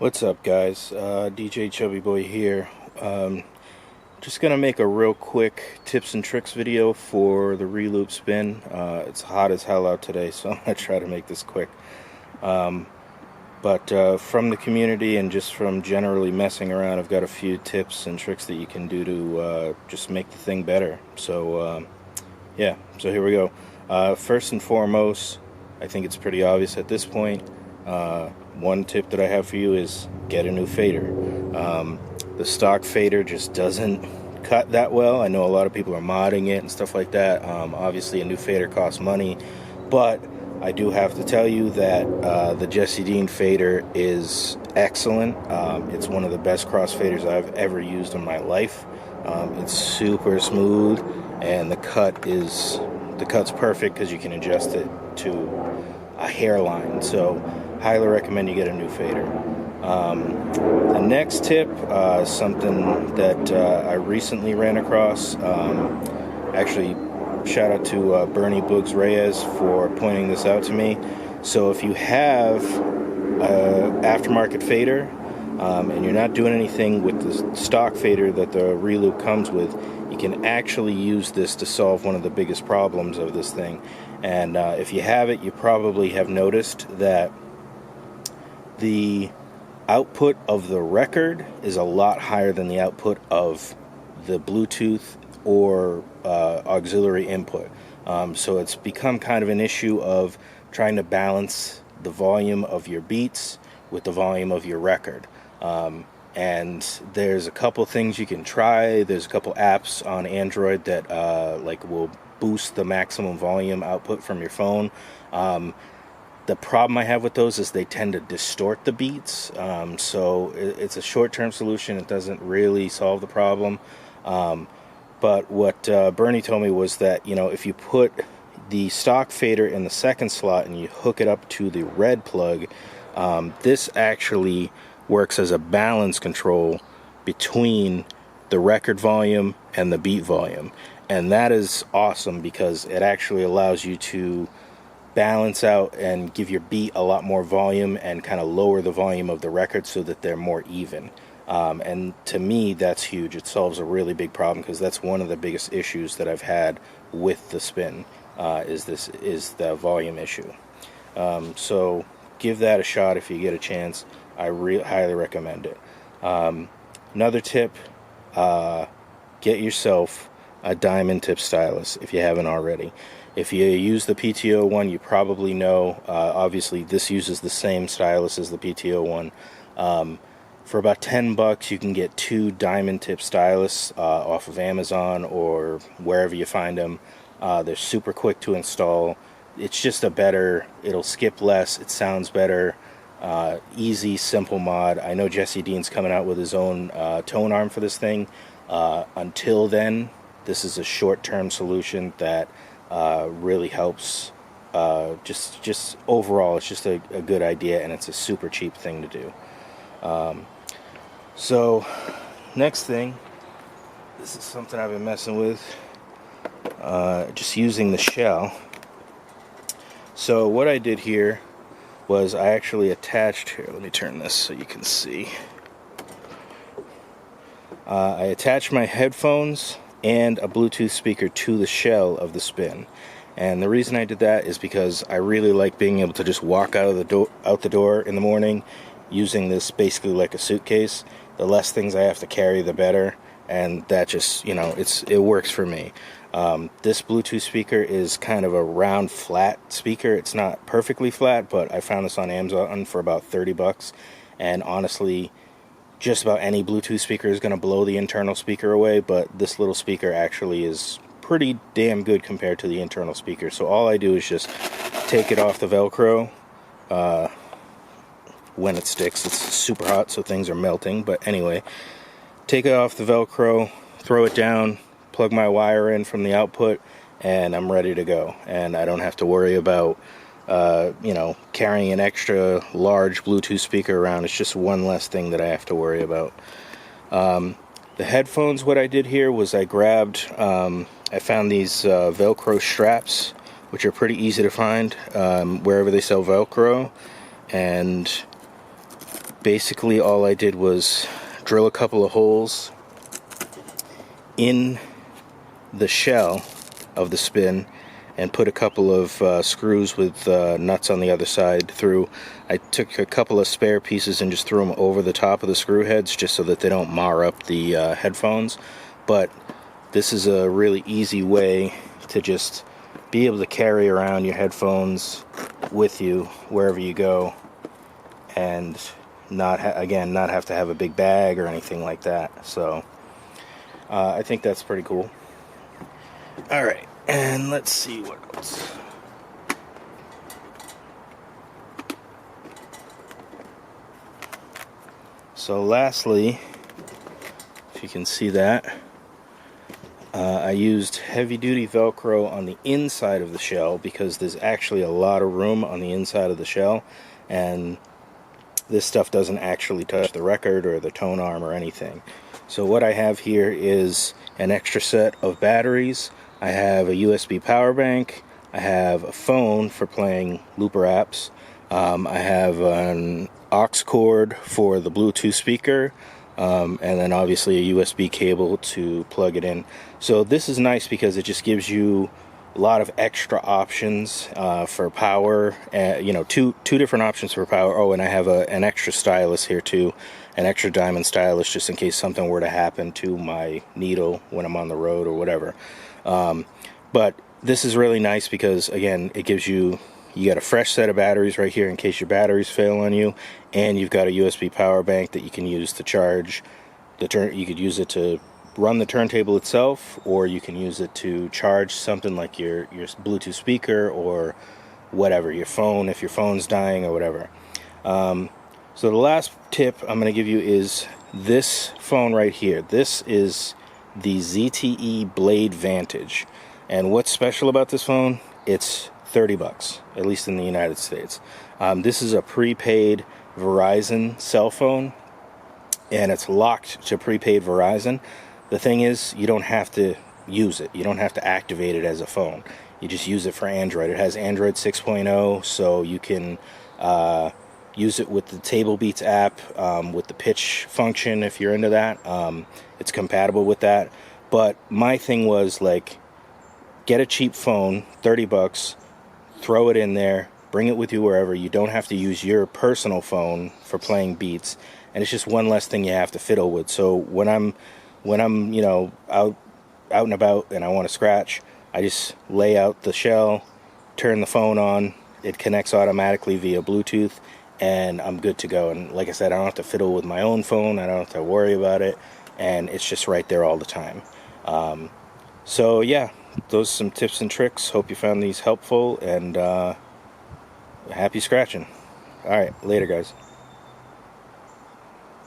What's up, guys? DJ Chubby Boy here. Just gonna make a real quick tips and tricks video for the Reloop spin. It's hot as hell out today, so I'm gonna try to make this quick. But from the community and just from generally messing around, I've got a few tips and tricks that you can do to just make the thing better. So yeah, so here we go. First and foremost, I think it's pretty obvious at this point. One tip that I have for you is get a new fader. The stock fader just doesn't cut that well. I know a lot of people are modding it and stuff like that. Obviously a new fader costs money, but I do have to tell you that the Jesse Dean fader is excellent. It's one of the best crossfaders I've ever used in my life. It's super smooth, and the cut's perfect because you can adjust it to a hairline. So highly recommend you get a new fader. The next tip, something that I recently ran across. Actually, shout out to Bernie Boogs Reyes for pointing this out to me. So if you have an aftermarket fader and you're not doing anything with the stock fader that the Reloop comes with, you can actually use this to solve one of the biggest problems of this thing. And if you have it, you probably have noticed that the output of the record is a lot higher than the output of the Bluetooth or auxiliary input. So it's become kind of an issue of trying to balance the volume of your beats with the volume of your record. And there's a couple things you can try. There's a couple apps on Android that will boost the maximum volume output from your phone. The problem I have with those is they tend to distort the beats. So it's a short-term solution. It doesn't really solve the problem. But what Bernie told me was that, if you put the stock fader in the second slot and you hook it up to the red plug, this actually works as a balance control between the record volume and the beat volume. And that is awesome because it actually allows you to balance out and give your beat a lot more volume and kind of lower the volume of the record so that they're more even. And to me, that's huge. It solves a really big problem because that's one of the biggest issues that I've had with the spin, is the volume issue. So give that a shot if you get a chance. I highly recommend it. Another tip, get yourself a diamond tip stylus if you haven't already. If you use the PTO one, you probably know, obviously this uses the same stylus as the PTO one. For about $10 you can get 2 diamond tip stylus off of Amazon or wherever you find them. They're super quick to install. It's just it'll skip less, it sounds better. Easy, simple mod. I know Jesse Dean's coming out with his own tone arm for this thing. Until then, this is a short-term solution that really helps. Just overall, it's just a good idea, and it's a super cheap thing to do. So next thing, this is something I've been messing with, just using the shell. So what I did here was I actually attached, here, let me turn this so you can see. I attached my headphones and a Bluetooth speaker to the shell of the spin. And the reason I did that is because I really like being able to just walk out the door in the morning using this basically like a suitcase. The less things I have to carry, the better. And that just, it works for me. This Bluetooth speaker is kind of a round, flat speaker. It's not perfectly flat, but I found this on Amazon for about $30. And honestly, just about any Bluetooth speaker is going to blow the internal speaker away, but this little speaker actually is pretty damn good compared to the internal speaker. So all I do is just take it off the Velcro. When it sticks, it's super hot, so things are melting. But anyway, take it off the Velcro, throw it down, plug my wire in from the output, and I'm ready to go. And I don't have to worry about carrying an extra large Bluetooth speaker around. It's just one less thing that I have to worry about. The headphones, what I did here was I found these Velcro straps, which are pretty easy to find wherever they sell Velcro. And basically all I did was drill a couple of holes in the shell of the spin and put a couple of screws with nuts on the other side through. I took a couple of spare pieces and just threw them over the top of the screw heads just so that they don't mar up the headphones. But this is a really easy way to just be able to carry around your headphones with you wherever you go, and not have to have a big bag or anything like that. So I think that's pretty cool. All right, and let's see what else. So lastly, if you can see that, I used heavy-duty Velcro on the inside of the shell because there's actually a lot of room on the inside of the shell, and this stuff doesn't actually touch the record or the tone arm or anything. So what I have here is an extra set of batteries. I have a USB power bank. I have a phone for playing Looper apps. I have an aux cord for the Bluetooth speaker. And then obviously a USB cable to plug it in. So this is nice because it just gives you a lot of extra options for power. Two different options for power. Oh, and I have an extra stylus here too, an extra diamond stylus just in case something were to happen to my needle when I'm on the road or whatever. But this is really nice because again, it gives you got a fresh set of batteries right here in case your batteries fail on you, and you've got a USB power bank that you can use to charge the you could use it to run the turntable itself, or you can use it to charge something like your Bluetooth speaker or whatever, your phone if your phone's dying or whatever. So the last tip I'm going to give you is this phone right here. This is the ZTE Blade Vantage, and what's special about this phone? It's $30, at least in the United States. This is a prepaid Verizon cell phone, and it's locked to prepaid Verizon. The thing is, you don't have to use it. You don't have to activate it as a phone. You just use it for Android. It has Android 6.0, so you can use it with the Table Beats app, with the pitch function if you're into that. It's compatible with that. But my thing was, like, get a cheap phone, $30, throw it in there, bring it with you wherever. You don't have to use your personal phone for playing beats, and it's just one less thing you have to fiddle with. So when I'm out and about and I want to scratch, I just lay out the shell, turn the phone on, it connects automatically via Bluetooth, and I'm good to go. And like I said, I don't have to fiddle with my own phone, I don't have to worry about it, and it's just right there all the time. So yeah, those are some tips and tricks. Hope you found these helpful, and happy scratching. Alright, later guys.